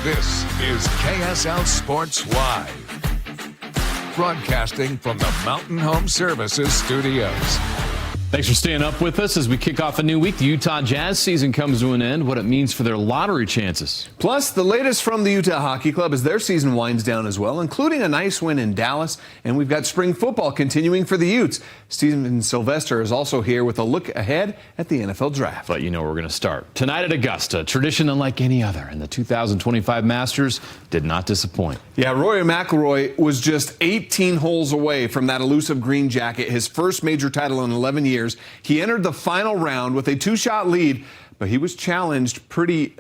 This is KSL Sports Live, broadcasting from the Mountain Home Services studios. Thanks for staying up with us as we kick off a new week. The Utah Jazz season comes to an end, what it means for their lottery chances. Plus, the latest from the Utah Hockey Club as their season winds down as well, including a nice win in Dallas. And we've got spring football continuing for the Utes. Stevenson Sylvester is also here with a look ahead at the NFL Draft. But you know where we're going to start. Tonight at Augusta, tradition unlike any other, and the 2025 Masters did not disappoint. Yeah, Rory McIlroy was just 18 holes away from that elusive green jacket, his first major title in 11 years. He entered the final round with a two-shot lead, but he was challenged pretty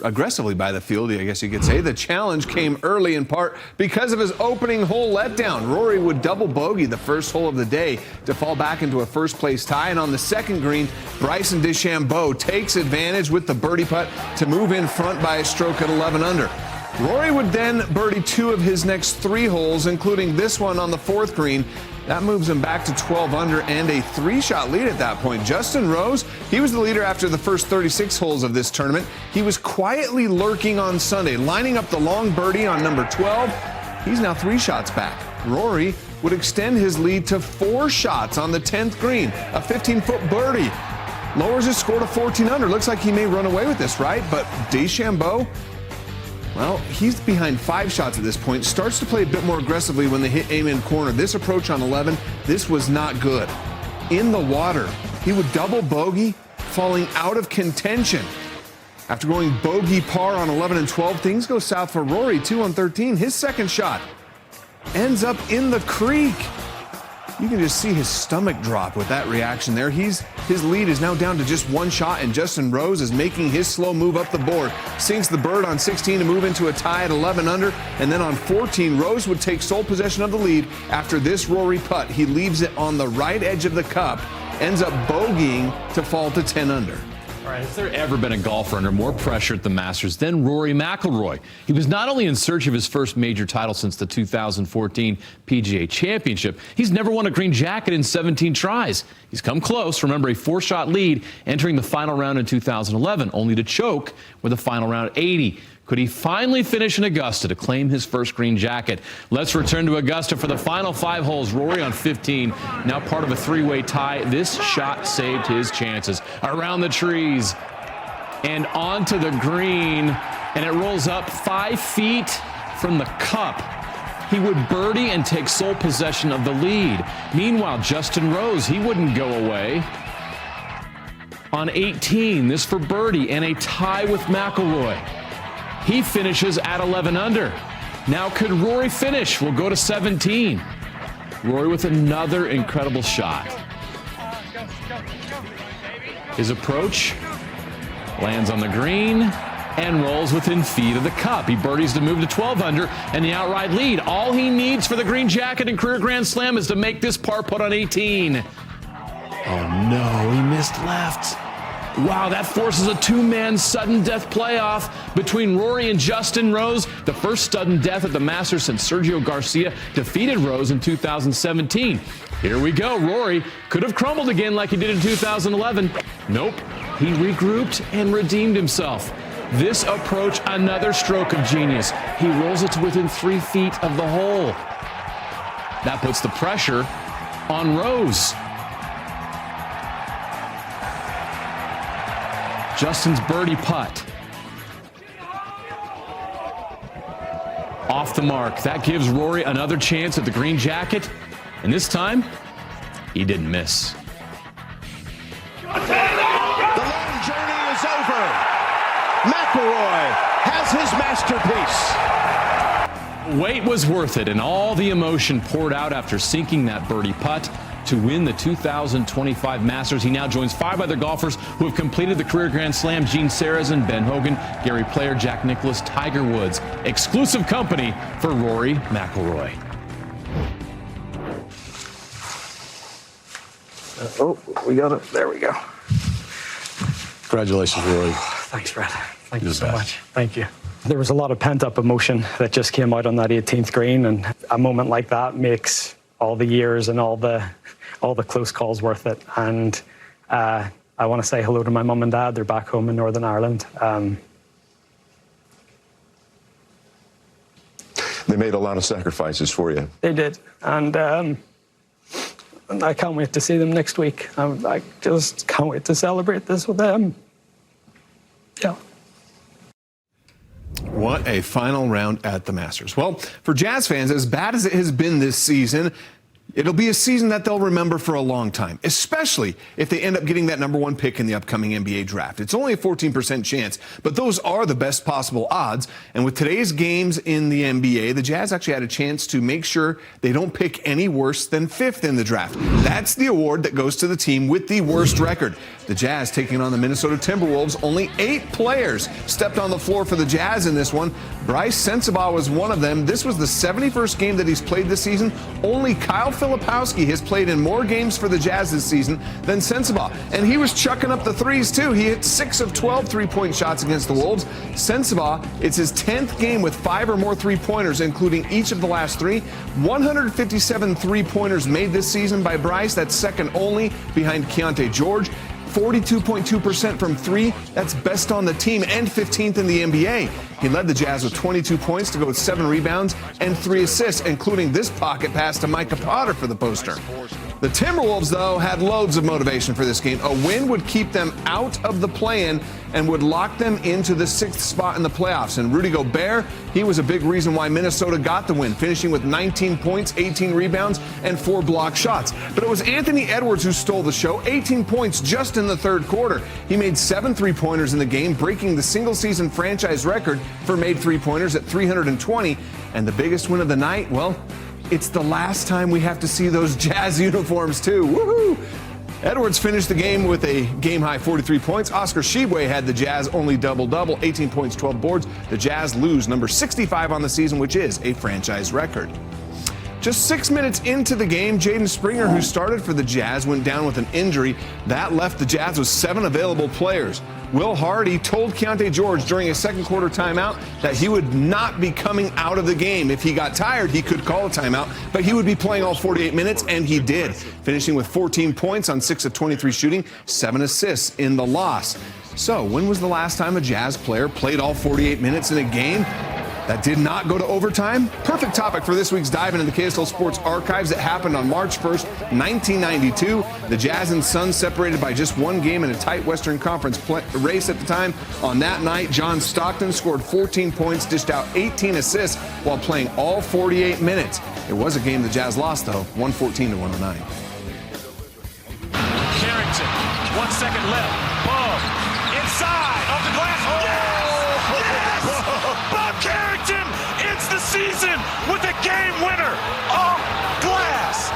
aggressively by the field, I guess you could say. The challenge came early in part because of his opening hole letdown. Rory would double bogey the first hole of the day to fall back into a first-place tie, and on the second green, Bryson DeChambeau takes advantage with the birdie putt to move in front by a stroke at 11 under. Rory would then birdie two of his next three holes, including this one on the fourth green. That moves him back to 12 under and a three-shot lead at that point. Justin Rose, he was the leader after the first 36 holes of this tournament. He was quietly lurking on Sunday, lining up the long birdie on number 12. He's now 3 shots back. Rory would extend his lead to 4 shots on the 10th green, a 15-foot birdie. Lowers his score to 14 under. Looks like he may run away with this, right? But DeChambeau, well, he's behind 5 shots at this point. Starts to play a bit more aggressively when they hit amen corner. This approach on 11, this was not good. In the water, he would double bogey, falling out of contention. After going bogey par on 11 and 12, things go south for Rory. 2 on 13. His second shot ends up in the creek. You can just see his stomach drop with that reaction there. His lead is now down to just 1 shot, and Justin Rose is making his slow move up the board. Sinks the bird on 16 to move into a tie at 11 under, and then on 14, Rose would take sole possession of the lead after this Rory putt. He leaves it on the right edge of the cup, ends up bogeying to fall to 10 under. All right, has there ever been a golfer under more pressure at the Masters than Rory McIlroy? He was not only in search of his first major title since the 2014 PGA Championship, he's never won a green jacket in 17 tries. He's come close, remember, a 4-shot lead entering the final round in 2011, only to choke with a final round at 80. Could he finally finish in Augusta to claim his first green jacket? Let's return to Augusta for the final 5 holes. Rory on 15, now part of a 3-way tie. This shot saved his chances. Around the trees and onto the green, and it rolls up 5 feet from the cup. He would birdie and take sole possession of the lead. Meanwhile, Justin Rose, he wouldn't go away. On 18, this for birdie and a tie with McIlroy. He finishes at 11 under. Now could Rory finish? We'll go to 17. Rory with another incredible shot. His approach lands on the green and rolls within feet of the cup. He birdies to move to 12 under and the outright lead. All he needs for the green jacket and career Grand Slam is to make this par putt on 18. Oh no, he missed left. Wow, that forces a 2-man sudden death playoff between Rory and Justin Rose. The first sudden death at the Masters since Sergio Garcia defeated Rose in 2017. Here we go. Rory could have crumbled again like he did in 2011. Nope. He regrouped and redeemed himself. This approach, another stroke of genius. He rolls it to within 3 feet of the hole. That puts the pressure on Rose. Justin's birdie putt. Off the mark. That gives Rory another chance at the green jacket. And this time, he didn't miss. The long journey is over. McIlroy has his masterpiece. Wait was worth it, and all the emotion poured out after sinking that birdie putt to win the 2025 Masters. He now joins 5 other golfers who have completed the career Grand Slam: Gene Sarazen, Ben Hogan, Gary Player, Jack Nicklaus, Tiger Woods. Exclusive company for Rory McIlroy. Oh, we got it. There we go. Congratulations, Rory. Thanks, Brad. Thank you so much. Thank you. There was a lot of pent-up emotion that just came out on that 18th green, and a moment like that makes all the years and all the close calls worth it. And I want to say hello to my mum and dad. They're back home in Northern Ireland. They made a lot of sacrifices for you. They did, and I can't wait to see them next week. I just can't wait to celebrate this with them. Yeah. What a final round at the Masters. Well, for Jazz fans, as bad as it has been this season, it'll be a season that they'll remember for a long time, especially if they end up getting that #1 pick in the upcoming NBA draft. It's only a 14% chance, but those are the best possible odds. And with today's games in the NBA, the Jazz actually had a chance to make sure they don't pick any worse than 5th in the draft. That's the award that goes to the team with the worst record. The Jazz taking on the Minnesota Timberwolves. Only 8 players stepped on the floor for the Jazz in this one. Bryce Sensabaugh was one of them. This was the 71st game that he's played this season. Only Kyle Filipowski has played in more games for the Jazz this season than Sensabaugh. And he was chucking up the threes, too. He hit 6 of 12 three-point shots against the Wolves. Sensabaugh, it's his 10th game with 5 or more three-pointers, including each of the last 3. 157 three-pointers made this season by Bryce. That's second only behind Keontae George. 42.2% from 3. That's best on the team and 15th in the NBA. He led the Jazz with 22 points to go with 7 rebounds and 3 assists, including this pocket pass to Micah Potter for the poster. The Timberwolves, though, had loads of motivation for this game. A win would keep them out of the play-in and would lock them into the 6th spot in the playoffs. And Rudy Gobert, he was a big reason why Minnesota got the win, finishing with 19 points, 18 rebounds, and 4 block shots. But it was Anthony Edwards who stole the show, 18 points just in the third quarter. He made 7 three-pointers in the game, breaking the single-season franchise record for made three-pointers at 320. And the biggest win of the night, well, it's the last time we have to see those Jazz uniforms, too. Woohoo! Edwards finished the game with a game-high 43 points. Oscar Tshiebwe had the Jazz only double-double, 18 points, 12 boards. The Jazz lose number 65 on the season, which is a franchise record. Just 6 minutes into the game, Jaden Springer, who started for the Jazz, went down with an injury. That left the Jazz with 7 available players. Will Hardy told Keontae George during a second quarter timeout that he would not be coming out of the game. If he got tired, he could call a timeout, but he would be playing all 48 minutes, and he did, finishing with 14 points on 6 of 23 shooting, 7 assists in the loss. So, when was the last time a Jazz player played all 48 minutes in a game that did not go to overtime? Perfect topic for this week's dive into the KSL Sports archives. It happened on March 1st, 1992. The Jazz and Suns separated by just 1 game in a tight Western Conference race at the time. On that night, John Stockton scored 14 points, dished out 18 assists while playing all 48 minutes. It was a game the Jazz lost, though, 114 to 109. Carrington, 1 second left. Boom. Inside, off the glass. Oh! Yes! Bob Carrington ends the season with a game winner off glass.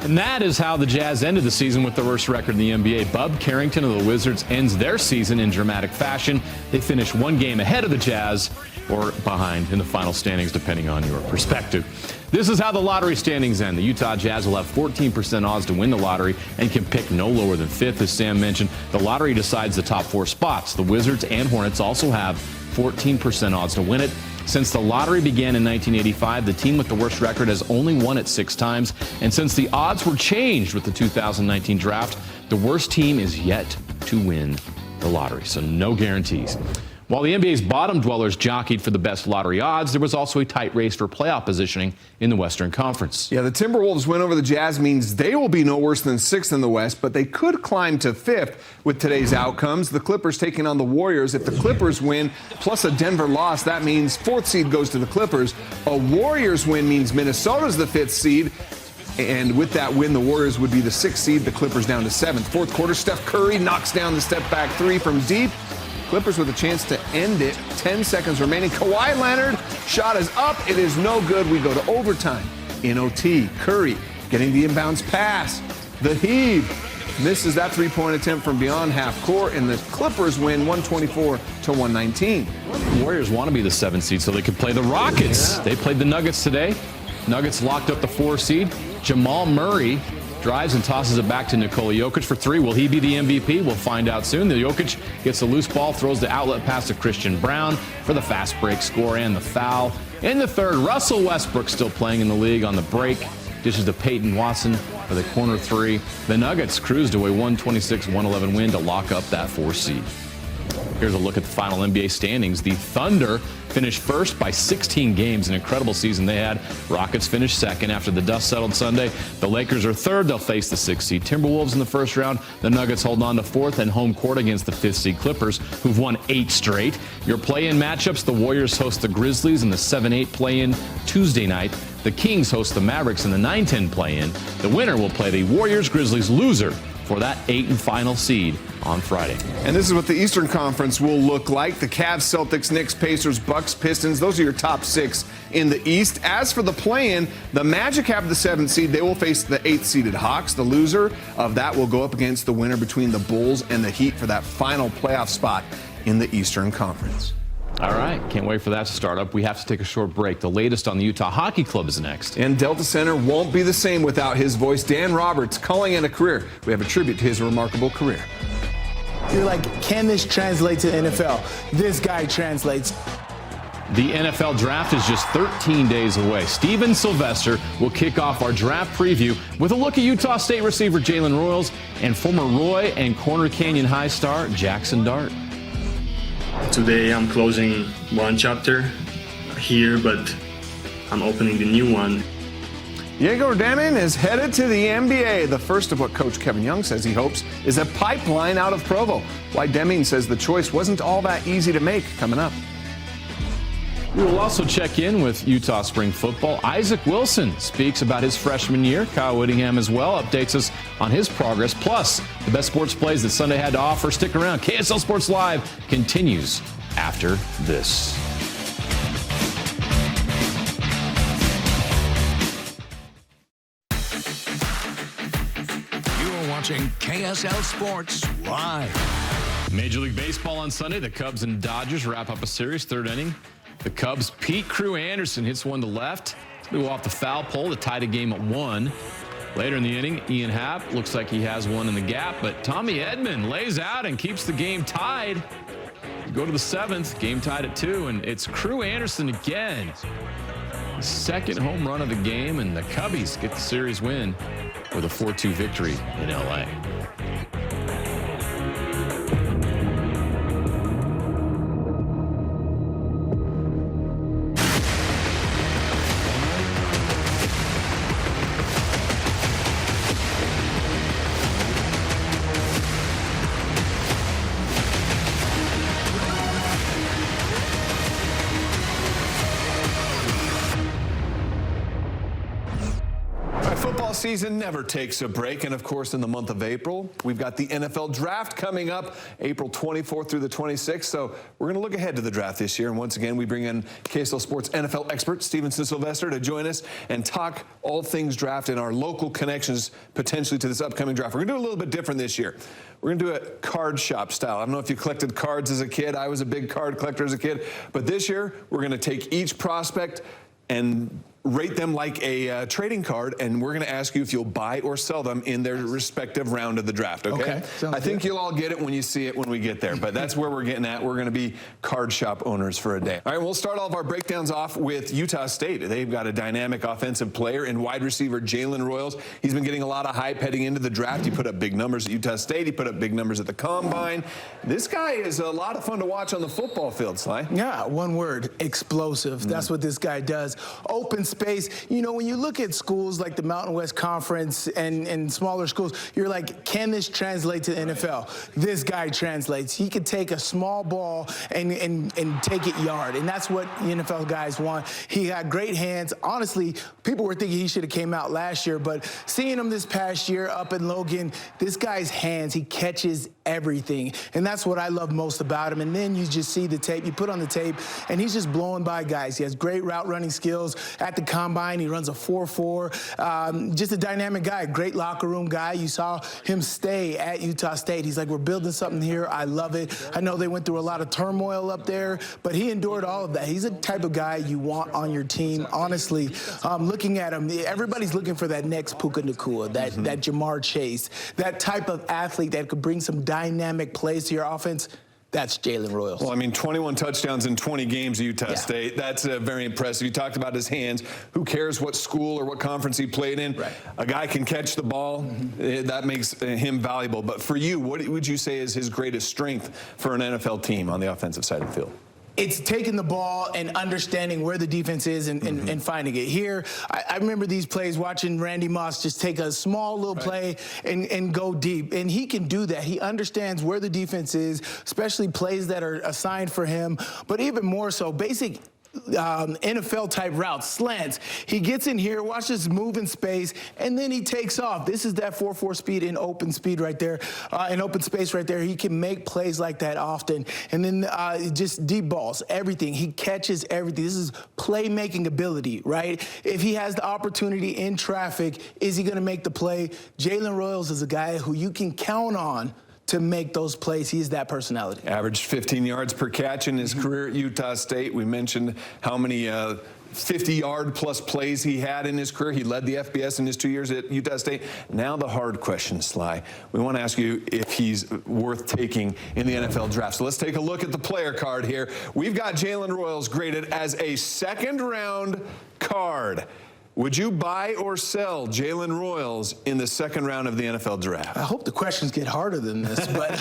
And that is how the Jazz ended the season with the worst record in the NBA. Bub Carrington of the Wizards ends their season in dramatic fashion. They finish 1 game ahead of the Jazz, or behind in the final standings, depending on your perspective. This is how the lottery standings end. The Utah Jazz will have 14% odds to win the lottery and can pick no lower than 5th, as Sam mentioned. The lottery decides the top 4 spots. The Wizards and Hornets also have 14% odds to win it. Since the lottery began in 1985, the team with the worst record has only won it 6 times. And since the odds were changed with the 2019 draft, the worst team is yet to win the lottery. So no guarantees. While the NBA's bottom dwellers jockeyed for the best lottery odds, there was also a tight race for playoff positioning in the Western Conference. Yeah, the Timberwolves win over the Jazz means they will be no worse than 6th in the West, but they could climb to 5th with today's outcomes. The Clippers taking on the Warriors. If the Clippers win, plus a Denver loss, that means 4th seed goes to the Clippers. A Warriors win means Minnesota's the 5th seed. And with that win, the Warriors would be the 6th seed, the Clippers down to 7th. Fourth quarter, Steph Curry knocks down the step-back 3 from deep. Clippers with a chance to end it. 10 seconds remaining. Kawhi Leonard, shot is up. It is no good. We go to overtime. In OT, Curry getting the inbounds pass. The heave misses that 3-point attempt from beyond half court, and the Clippers win 124 to 119. The Warriors want to be the 7th seed so they could play the Rockets. Yeah. They played the Nuggets today. Nuggets locked up the 4 seed. Jamal Murray drives and tosses it back to Nikola Jokic for 3. Will he be the MVP? We'll find out soon. The Jokic gets the loose ball, throws the outlet pass to Christian Brown for the fast break score and the foul. In the third, Russell Westbrook still playing in the league on the break. Dishes to Peyton Watson for the corner 3. The Nuggets cruised to a 126-111 win to lock up that 4 seed. Here's a look at the final NBA standings. The Thunder finished first by 16 games, an incredible season they had. Rockets finished second after the dust settled Sunday. The Lakers are third. They'll face the 6th seed Timberwolves in the first round. The Nuggets hold on to 4th and home court against the 5th seed Clippers, who've won 8 straight. Your play-in matchups, the Warriors host the Grizzlies in the 7-8 play-in Tuesday night. The Kings host the Mavericks in the 9-10 play-in. The winner will play the Warriors-Grizzlies loser for that 8th and final seed on Friday. And this is what the Eastern Conference will look like. The Cavs, Celtics, Knicks, Pacers, Bucks, Pistons. Those are your top 6 in the East. As for the play-in, the Magic have the 7th seed. They will face the 8th-seeded Hawks. The loser of that will go up against the winner between the Bulls and the Heat for that final playoff spot in the Eastern Conference. All right, can't wait for that to start up. We have to take a short break. The latest on the Utah Hockey Club is next. And Delta Center won't be the same without his voice. Dan Roberts calling it a career. We have a tribute to his remarkable career. You're like, can this translate to NFL? This guy translates. The NFL draft is just 13 days away. Stevenson Sylvester will kick off our draft preview with a look at Utah State receiver Jalen Royals and former Roy and Corner Canyon High star Jackson Dart. Today I'm closing one chapter here, but I'm opening the new one. Yegor Demin is headed to the NBA. The first of what Coach Kevin Young says he hopes is a pipeline out of Provo. Why Demin says the choice wasn't all that easy to make, coming up. We will also check in with Utah spring football. Isaac Wilson speaks about his freshman year. Kyle Whittingham as well updates us on his progress. Plus, the best sports plays that Sunday had to offer. Stick around. KSL Sports Live continues after this. You are watching KSL Sports Live. Major League Baseball on Sunday. The Cubs and Dodgers wrap up a series, 3rd inning. The Cubs' Pete Crew Anderson hits one to left. Blew off the foul pole to tie the game at 1. Later in the inning, Ian Happ looks like he has one in the gap, but Tommy Edman lays out and keeps the game tied. We go to the 7th, game tied at 2, and it's Crew Anderson again. The 2nd home run of the game, and the Cubbies get the series win with a 4-2 victory in LA. Football season never takes a break, and of course in the month of April we've got the NFL draft coming up April 24th through the 26th. So we're going to look ahead to the draft this year, and once again we bring in KSL Sports NFL expert Stevenson Sylvester to join us and talk all things draft and our local connections potentially to this upcoming draft. We're going to do a little bit different this year. We're going to do it card shop style. I don't know if you collected cards as a kid. I was a big card collector as a kid, but this year we're going to take each prospect and rate them like a trading card, and we're going to ask you if you'll buy or sell them in their respective round of the draft, okay? I think you'll all get it when you see it when we get there, but that's where we're getting at. We're going to be card shop owners for a day. All right, we'll start all of our breakdowns off with Utah State. They've got a dynamic offensive player in wide receiver Jalen Royals. He's been getting a lot of hype heading into the draft. He put up big numbers at Utah State. He put up big numbers at the Combine. This guy is a lot of fun to watch on the football field, Sly. Yeah, one word, explosive. That's what this guy does. Open space. You know, when you look at schools like the Mountain West Conference and smaller schools, you're like, can this translate to the NFL? This guy translates. He could take a small ball and take it yard, and that's what the NFL guys want. He got great hands. Honestly, people were thinking he should have came out last year, but seeing him this past year up in Logan, this guy's hands, he catches everything, and that's what I love most about him. And then you just see the tape, you put on the tape, and he's just blowing by guys. He has great route running skills at the Combine. He runs a 4.4. Just a dynamic guy, great locker room guy. You saw him stay at Utah State. He's like, we're building something here. I love it. I know they went through a lot of turmoil up there, but he endured all of that. He's the type of guy you want on your team. Honestly, looking at him, everybody's looking for that next Puka Nacua, that Jamar Chase, that type of athlete that could bring some dynamic plays to your offense. That's Jalen Royals. Well, I mean, 21 touchdowns in 20 games at Utah State. That's very impressive. You talked about his hands. Who cares what school or what conference he played in? Right. A guy can catch the ball. That makes him valuable. But for you, what would you say is his greatest strength for an NFL team on the offensive side of the field? It's taking the ball and understanding where the defense is and finding it. Here, I remember these plays, watching Randy Moss just take a small little play and go deep. And he can do that. He understands where the defense is, especially plays that are assigned for him. But even more so, basic NFL-type routes, slants. He gets in here, watches move in space, and then he takes off. This is that 4.4 speed in open speed right there, in open space right there. He can make plays like that often. And then just deep balls, everything. He catches everything. This is playmaking ability, right? If he has the opportunity in traffic, is he going to make the play? Jalen Royals is a guy who you can count on to make those plays. He's that personality. Averaged 15 yards per catch in his career at Utah State. We mentioned how many 50-yard plus plays he had in his career. He led the FBS in his 2 years at Utah State. Now the hard question, Sly. We want to ask you if he's worth taking in the NFL draft. So let's take a look at the player card here. We've got Jalen Royals graded as a second-round card. Would you buy or sell Jalen Royals in the second round of the NFL draft? I hope the questions get harder than this, but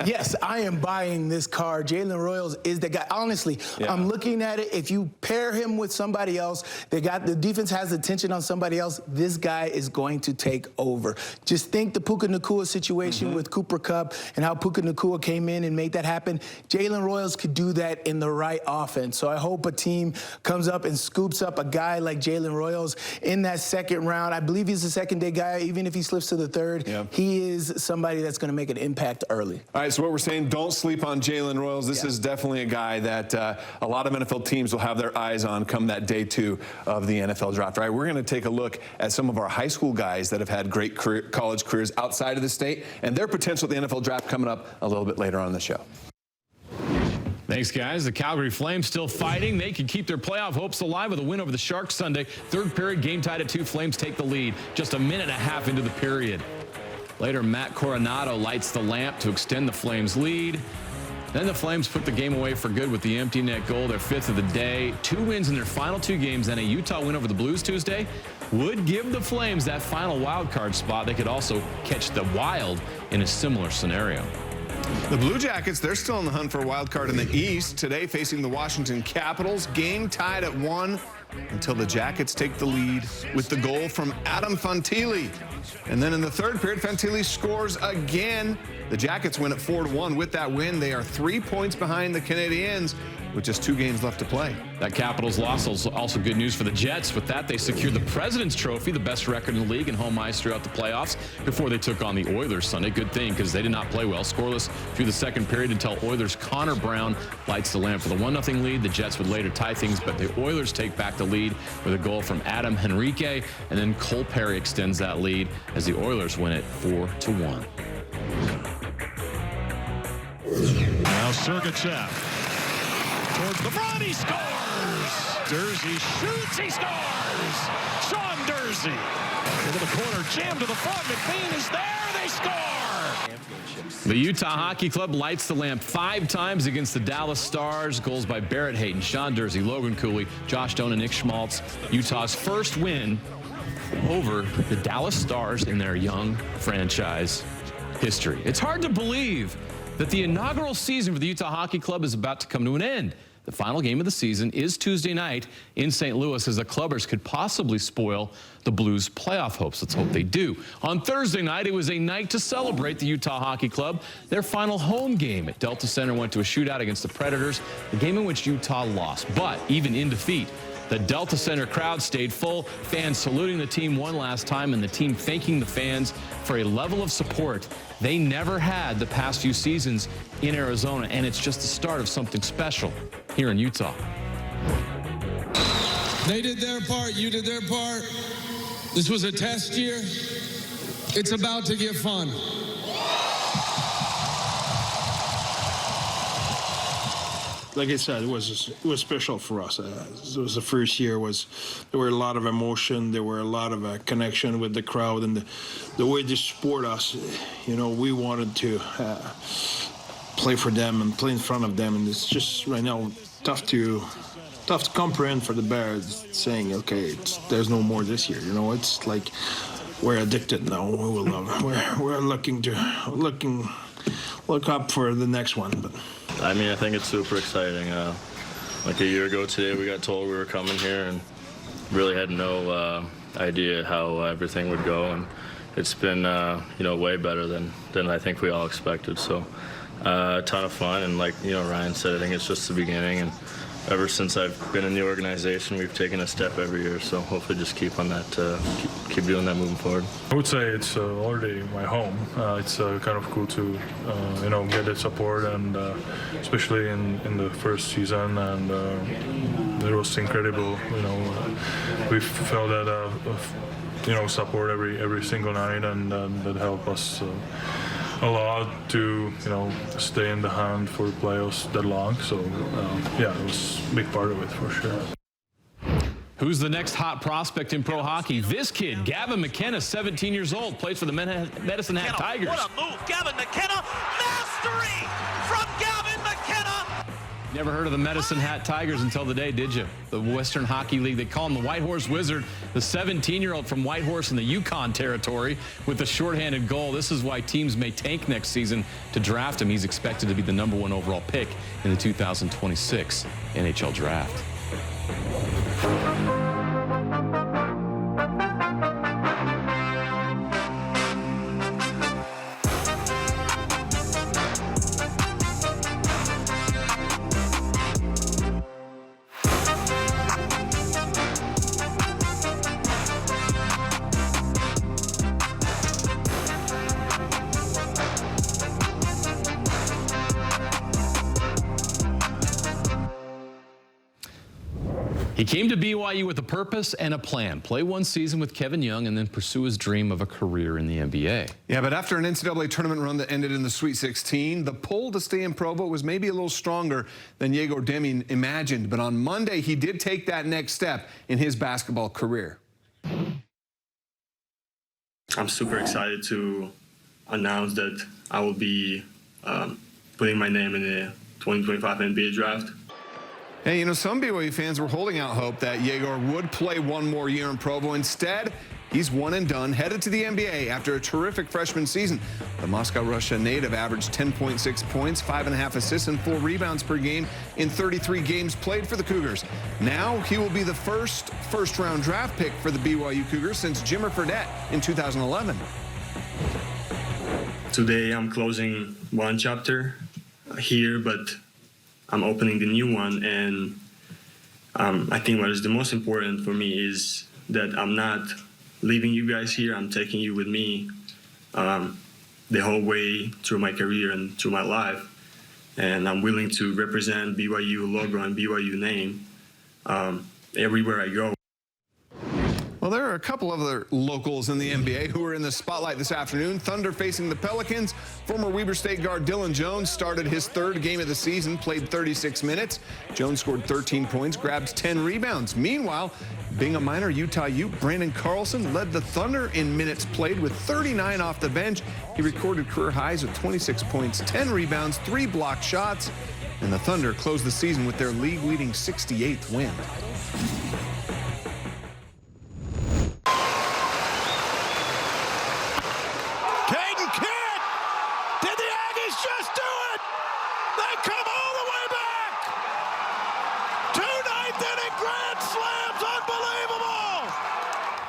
yes, I am buying this card. Jalen Royals is the guy. Honestly, I'm looking at it. If you pair him with somebody else, the defense has attention on somebody else, this guy is going to take over. Just think the Puka Nacua situation with Cooper Kupp and how Puka Nacua came in and made that happen. Jalen Royals could do that in the right offense. So I hope a team comes up and scoops up a guy like Jalen Royals in that second round. I believe he's a second-day guy. Even if he slips to the third, he is somebody that's going to make an impact early. All right, so what we're saying, don't sleep on Jalen Royals. This is definitely a guy that a lot of NFL teams will have their eyes on come that day 2 of the NFL draft. All right, we're going to take a look at some of our high school guys that have had great college careers outside of the state and their potential at the NFL draft coming up a little bit later on in the show. Thanks, guys. The Calgary Flames still fighting. They can keep their playoff hopes alive with a win over the Sharks Sunday. Third period, game tied at 2. Flames take the lead just a minute and a half into the period. Later, Matt Coronado lights the lamp to extend the Flames' lead. Then the Flames put the game away for good with the empty net goal, their 5th of the day. 2 wins in their final 2 games and a Utah win over the Blues Tuesday would give the Flames that final wild card spot. They could also catch the Wild in a similar scenario. The Blue Jackets, they're still in the hunt for a wild card in the East. Today facing the Washington Capitals. Game tied at 1 until the Jackets take the lead with the goal from Adam Fantilli. And then in the third period, Fantilli scores again. The Jackets win at 4-1. With that win, they are 3 points behind the Canadiens with just 2 games left to play. That Capitals loss is also good news for the Jets. With that, they secured the President's Trophy, the best record in the league in home ice throughout the playoffs, before they took on the Oilers Sunday. Good thing, because they did not play well. Scoreless through the second period until Oilers' Connor Brown lights the lamp for the 1-0 lead. The Jets would later tie things, but the Oilers take back the lead with a goal from Adam Henrique, and then Cole Perry extends that lead as the Oilers win it 4-1. Now Sergachev. Towards the front, he scores! Dursey shoots, he scores! Sean Dursey into the corner, jammed to the front, McBean is there, they score! The Utah Hockey Club lights the lamp 5 times against the Dallas Stars. Goals by Barrett Hayton, Sean Dursey, Logan Cooley, Josh Doan, and Nick Schmaltz. Utah's first win over the Dallas Stars in their young franchise history. It's hard to believe that the inaugural season for the Utah Hockey Club is about to come to an end. The final game of the season is Tuesday night in St. Louis, as the Clubbers could possibly spoil the Blues' playoff hopes. Let's hope they do. On Thursday night, it was a night to celebrate the Utah Hockey Club. Their final home game at Delta Center went to a shootout against the Predators, a game in which Utah lost. But even in defeat, the Delta Center crowd stayed full, fans saluting the team one last time, and the team thanking the fans for a level of support they never had the past few seasons in Arizona. And it's just the start of something special here in Utah. They did their part, you did their part. This was a test year. It's about to get fun. Like I said, it was special for us. It was the first year. There were a lot of emotion. There were a lot of connection with the crowd, and the way they support us. You know, we wanted to play for them and play in front of them, and it's just right now tough to comprehend for the Bears, saying, okay, there's no more this year. You know, it's like we're addicted now. We're look up for the next one. But I mean, I think it's super exciting. Like a year ago today, we got told we were coming here and really had no idea how everything would go, and it's been way better than I think we all expected. So a ton of fun, and like Ryan said, I think it's just the beginning, and ever since I've been in the organization, we've taken a step every year. So hopefully just keep on that, keep doing that moving forward. I would say it's already my home. It's kind of cool to get that support, and especially in the first season, and it was incredible. We felt that support every single night, and that helped us a lot to stay in the hunt for playoffs that long. So it was a big part of it for sure. Who's the next hot prospect in pro hockey? This kid, Gavin McKenna, 17 years old, plays for the Medicine Hat Tigers. What a move, Gavin McKenna. Mastery from Gavin McKenna. Never heard of the Medicine Hat Tigers until today, did you? The Western Hockey League. They call him the White Horse Wizard, the 17-year-old from White Horse in the Yukon territory with the shorthanded goal. This is why teams may tank next season to draft him. He's expected to be the #1 overall pick in the 2026 NHL Draft. He came to BYU with a purpose and a plan. Play one season with Kevin Young and then pursue his dream of a career in the NBA. Yeah, but after an NCAA tournament run that ended in the Sweet 16, the pull to stay in Provo was maybe a little stronger than Yegor Deming imagined. But on Monday, he did take that next step in his basketball career. I'm super excited to announce that I will be putting my name in the 2025 NBA Draft. Hey, some BYU fans were holding out hope that Yegor would play one more year in Provo. Instead, he's one and done, headed to the NBA after a terrific freshman season. The Moscow, Russia native averaged 10.6 points, 5.5 assists, and 4 rebounds per game in 33 games played for the Cougars. Now he will be the first-round draft pick for the BYU Cougars since Jimmer Fredette in 2011. Today, I'm closing one chapter here, but I'm opening the new one, and I think what is the most important for me is that I'm not leaving you guys here. I'm taking you with me the whole way through my career and through my life, and I'm willing to represent BYU logo and BYU name everywhere I go. Well, there are a couple other locals in the NBA who are in the spotlight this afternoon. Thunder facing the Pelicans. Former Weber State guard Dylan Jones started his third game of the season, played 36 minutes. Jones scored 13 points, grabbed 10 rebounds. Meanwhile, being a minor Utah Ute, Brandon Carlson led the Thunder in minutes played with 39 off the bench. He recorded career highs of 26 points, 10 rebounds, 3 blocked shots, and the Thunder closed the season with their league-leading 68th win.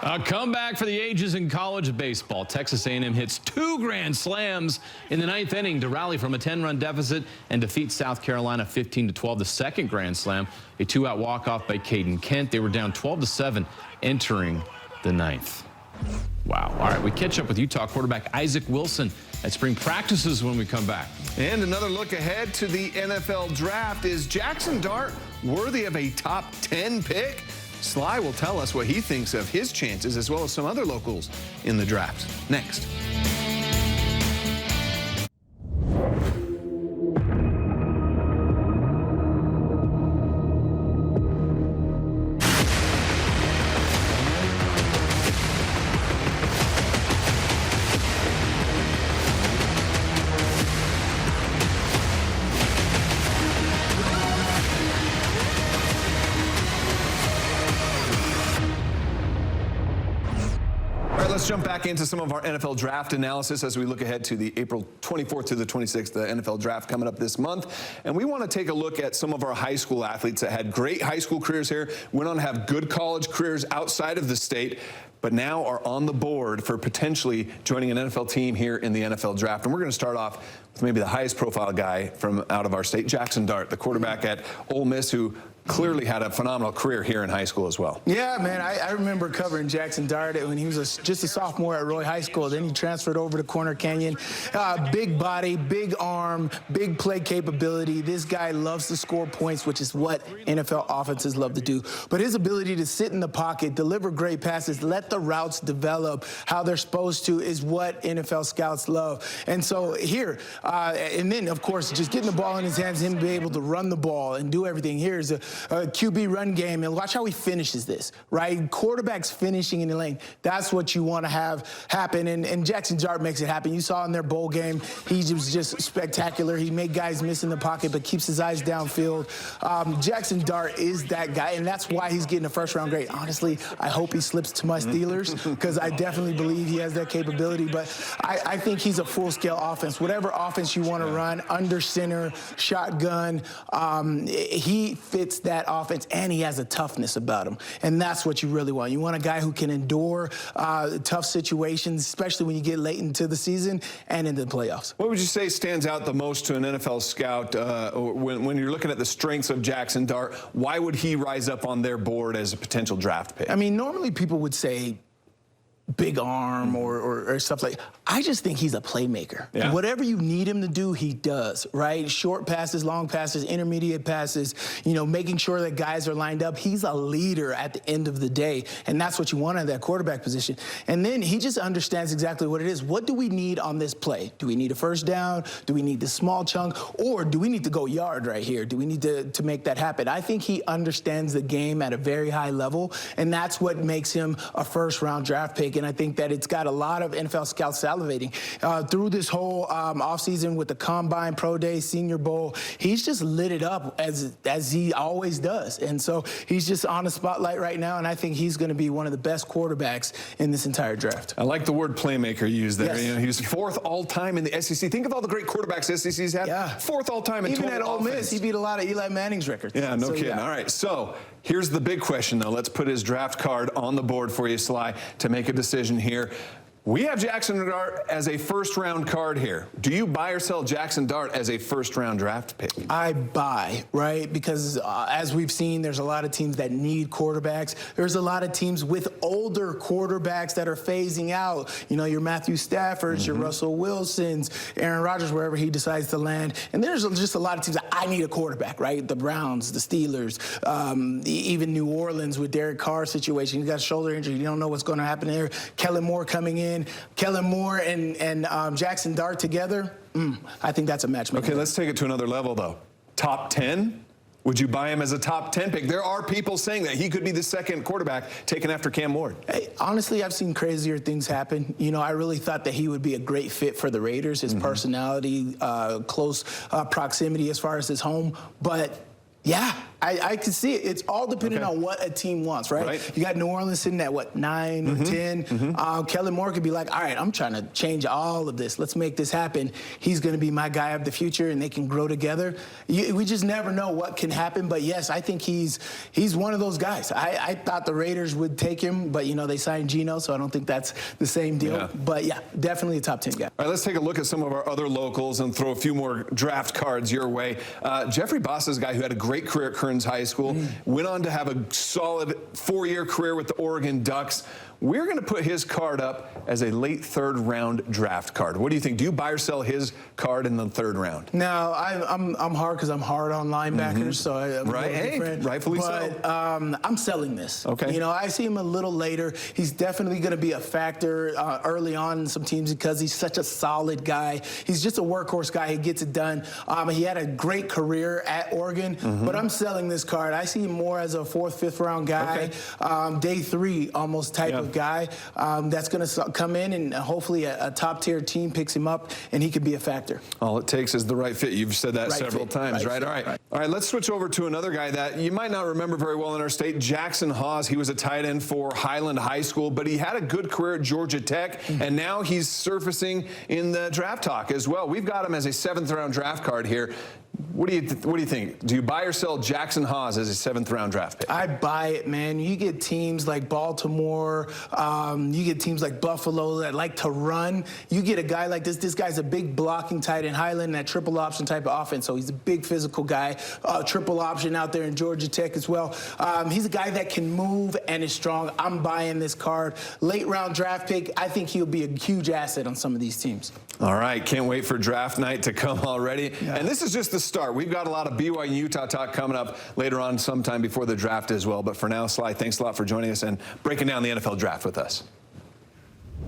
A comeback for the ages in college baseball. Texas A&M hits 2 grand slams in the 9th inning to rally from a 10-run deficit and defeat South Carolina 15-12. The second grand slam, a 2-out walk-off by Caden Kent. They were down 12-7 entering the 9th. Wow. All right, we catch up with Utah quarterback Isaac Wilson at spring practices when we come back. And another look ahead to the NFL draft. Is Jackson Dart worthy of a top 10 pick? Sly will tell us what he thinks of his chances, as well as some other locals in the draft. Next. let's jump back into some of our NFL draft analysis as we look ahead to the April 24th to the 26th NFL draft coming up this month. And we want to take a look at some of our high school athletes that had great high school careers here, went on to have good college careers outside of the state, but now are on the board for potentially joining an NFL team here in the NFL draft. And we're going to start off with maybe the highest profile guy from out of our state, Jackson Dart, the quarterback at Ole Miss, who clearly had a phenomenal career here in high school as well. Yeah, man, I remember covering Jackson Dart when he was just a sophomore at Roy High School. Then he transferred over to Corner Canyon. Big body, big arm, big play capability. This guy loves to score points, which is what NFL offenses love to do. But his ability to sit in the pocket, deliver great passes, let the routes develop how they're supposed to is what NFL scouts love. And so here, and then, of course, just getting the ball in his hands, him be able to run the ball and do everything. Here's a QB run game, and watch how he finishes this, right? Quarterbacks finishing in the lane. That's what you want to have happen, and Jackson Dart makes it happen. You saw in their bowl game, he was just spectacular. He made guys miss in the pocket, but keeps his eyes downfield. Jackson Dart is that guy, and that's why he's getting a first-round grade. Honestly, I hope he slips to my Steelers, because I definitely believe he has that capability, but I think he's a full-scale offense. Whatever offense you want to run, under center, shotgun, he fits that offense, and he has a toughness about him, and that's what you really want. You want a guy who can endure tough situations, especially when you get late into the season and into the playoffs. What would you say stands out the most to an NFL scout when you're looking at the strengths of Jackson Dart? Why would he rise up on their board as a potential draft pick? I mean, normally people would say big arm or stuff like that. I just think he's a playmaker. Yeah. Whatever you need him to do, he does, right? Short passes, long passes, intermediate passes, you know, making sure that guys are lined up. He's a leader at the end of the day, and that's what you want at that quarterback position. And then he just understands exactly what it is. What do we need on this play? Do we need a first down? Do we need the small chunk? Or do we need to go yard right here? Do we need to make that happen? I think he understands the game at a very high level, and that's what makes him a first-round draft pick. And I think that it's got a lot of NFL scouts salivating. Through this whole offseason with the Combine, Pro Day, Senior Bowl, he's just lit it up as he always does. And so he's just on the spotlight right now, and I think he's going to be one of the best quarterbacks in this entire draft. I like the word playmaker used there. Yes. You know, he was fourth all-time in the SEC. Think of all the great quarterbacks the SEC's had. Yeah. Fourth all-time in even total at Ole offense. Miss, he beat a lot of Eli Manning's records. Yeah, no kidding. Yeah. All right, so here's the big question, though. Let's put his draft card on the board for you, Sly, to make a decision here. We have Jackson Dart as a first-round card here. Do you buy or sell Jackson Dart as a first-round draft pick? I buy, right? Because as we've seen, there's a lot of teams that need quarterbacks. There's a lot of teams with older quarterbacks that are phasing out. You know, your Matthew Staffords, your Russell Wilsons, Aaron Rodgers, wherever he decides to land. And there's just a lot of teams that I need a quarterback, right? The Browns, the Steelers, even New Orleans with Derek Carr's situation. He's got a shoulder injury. You don't know what's going to happen there. Kellen Moore coming in. Kellen Moore and Jackson Dart together, I think that's a match. Okay, let's take it to another level, though. Top 10? Would you buy him as a top 10 pick? There are people saying that he could be the second quarterback taken after Cam Ward. Hey, honestly, I've seen crazier things happen. You know, I really thought that he would be a great fit for the Raiders, his personality, close proximity as far as his home. But yeah, I can see it. It's all dependent on what a team wants, right? You got New Orleans sitting at, what, 9 or 10? Kellen Moore could be like, all right, I'm trying to change all of this. Let's make this happen. He's going to be my guy of the future, and they can grow together. We just never know what can happen. But, yes, I think he's one of those guys. I thought the Raiders would take him, but, you know, they signed Geno, so I don't think that's the same deal. Yeah. But, yeah, definitely a top 10 guy. All right, let's take a look at some of our other locals and throw a few more draft cards your way. Jeffrey Boss is a guy who had a great career at Kearns High School, went on to have a solid 4-year career with the Oregon Ducks. We're going to put his card up as a late third-round draft card. What do you think? Do you buy or sell his card in the third round? No, I'm hard because I'm hard on linebackers, so I'm rightfully so. I'm selling this. Okay. You know, I see him a little later. He's definitely going to be a factor early on in some teams because he's such a solid guy. He's just a workhorse guy. He gets it done. He had a great career at Oregon, but I'm selling selling this card. I see him more as a 4th, 5th round guy, day 3 almost type of guy that's going to come in and hopefully a top-tier team picks him up and he could be a factor. All it takes is the right fit. You've said that several times, right? All right, let's switch over to another guy that you might not remember very well in our state, Jackson Hawes. He was a tight end for Highland High School, but he had a good career at Georgia Tech, and now he's surfacing in the draft talk as well. We've got him as a 7th round draft card here. What do you think? Do you buy or sell Jackson Hawes as a 7th round draft pick? I buy it, man. You get teams like Baltimore, you get teams like Buffalo that like to run. You get a guy like this. This guy's a big blocking tight end, Highland, that triple option type of offense. So he's a big physical guy, triple option out there in Georgia Tech as well. He's a guy that can move and is strong. I'm buying this card. Late round draft pick. I think he'll be a huge asset on some of these teams. All right, can't wait for draft night to come already. Yeah. And this is just the start. We've got a lot of BYU Utah talk coming up later on sometime before the draft as well. But for now, Sly, thanks a lot for joining us and breaking down the NFL draft with us.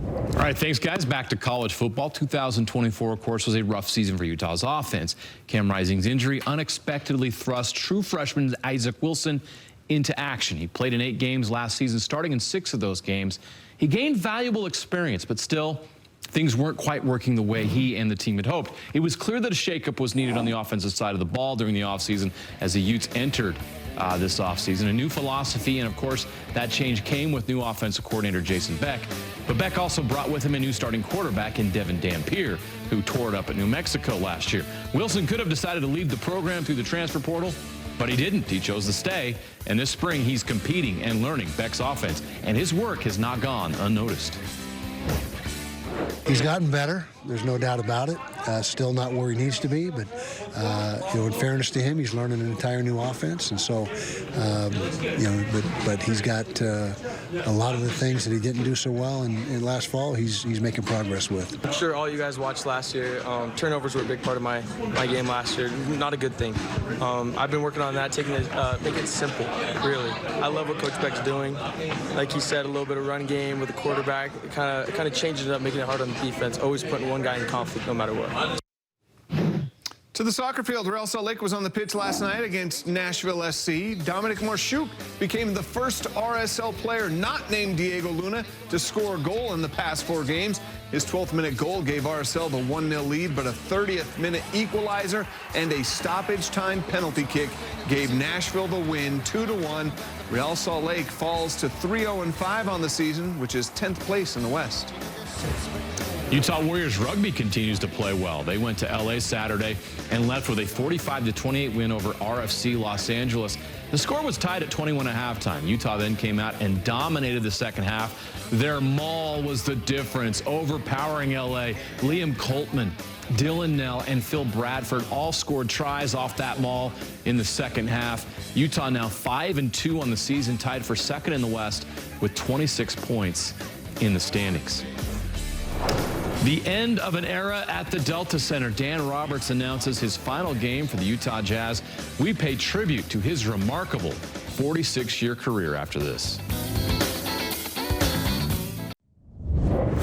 All right, thanks, guys. Back to college football. 2024, of course, was a rough season for Utah's offense. Cam Rising's injury unexpectedly thrust true freshman Isaac Wilson into action. He played in 8 games last season, starting in 6 of those games. He gained valuable experience, but still, things weren't quite working the way he and the team had hoped. It was clear that a shakeup was needed on the offensive side of the ball during the offseason as the Utes entered this offseason. A new philosophy, and of course, that change came with new offensive coordinator Jason Beck. But Beck also brought with him a new starting quarterback in Devin Dampier, who tore it up at New Mexico last year. Wilson could have decided to leave the program through the transfer portal, but he didn't. He chose to stay, and this spring he's competing and learning Beck's offense, and his work has not gone unnoticed. He's gotten better. There's no doubt about it. Still not where he needs to be, but in fairness to him, he's learning an entire new offense, and so but he's got a lot of the things that he didn't do so well in last fall. He's making progress with. I'm sure all you guys watched last year. Turnovers were a big part of my game last year. Not a good thing. I've been working on that, making it simple. Really, I love what Coach Beck's doing. Like he said, a little bit of run game with the quarterback, kind of changing it up, making it hard on the defense. Always putting one guy in conflict, no matter what. To the soccer field, Real Salt Lake was on the pitch last night against Nashville SC. Dominic Marchuk became the first RSL player not named Diego Luna to score a goal in the past 4 games. His 12th minute goal gave RSL the 1-0 lead, but a 30th minute equalizer and a stoppage time penalty kick gave Nashville the win 2-1. Real Salt Lake falls to 3-0-5 on the season, which is 10th place in the West. Utah Warriors rugby continues to play well. They went to LA Saturday and left with a 45-28 win over RFC Los Angeles. The score was tied at 21 at halftime. Utah then came out and dominated the second half. Their maul was the difference, overpowering LA. Liam Coltman, Dylan Nell, and Phil Bradford all scored tries off that maul in the second half. Utah now 5-2 on the season, tied for second in the West with 26 points in the standings. The end of an era at the Delta Center. Dan Roberts announces his final game for the Utah Jazz. We pay tribute to his remarkable 46-year career after this.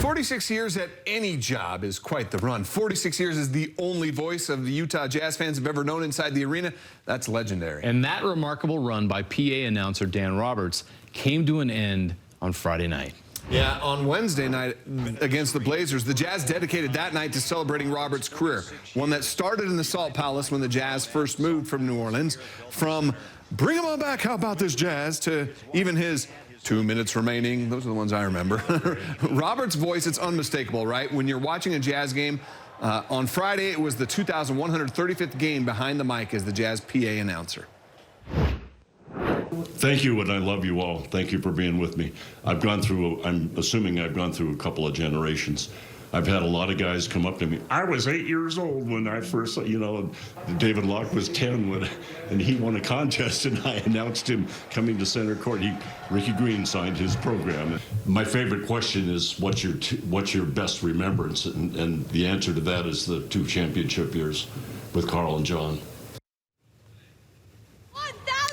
46 years at any job is quite the run. 46 years is the only voice of the Utah Jazz fans have ever known inside the arena. That's legendary. And that remarkable run by PA announcer Dan Roberts came to an end on Friday night. Yeah, on Wednesday night against the Blazers, the Jazz dedicated that night to celebrating Roberts' career, one that started in the Salt Palace when the Jazz first moved from New Orleans. From "Bring 'em on back, how about this, Jazz?" to even his 2 minutes remaining. Those are the ones I remember. Roberts' voice, it's unmistakable, right? When you're watching a Jazz game, on Friday, it was the 2,135th game behind the mic as the Jazz PA announcer. Thank you, and I love you all. Thank you for being with me. I'm assuming I've gone through a couple of generations. I've had a lot of guys come up to me. I was 8 years old when I first, David Locke was 10 and he won a contest, and I announced him coming to center court. Ricky Green signed his program. My favorite question is, what's your best remembrance? And the answer to that is the 2 championship years with Carl and John.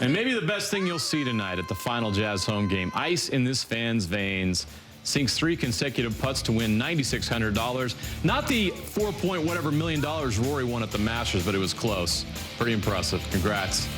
And maybe the best thing you'll see tonight at the final Jazz home game, ice in this fan's veins. Sinks 3 consecutive putts to win $9,600. Not the $4 point whatever million Rory won at the Masters, but it was close. Pretty impressive. Congrats.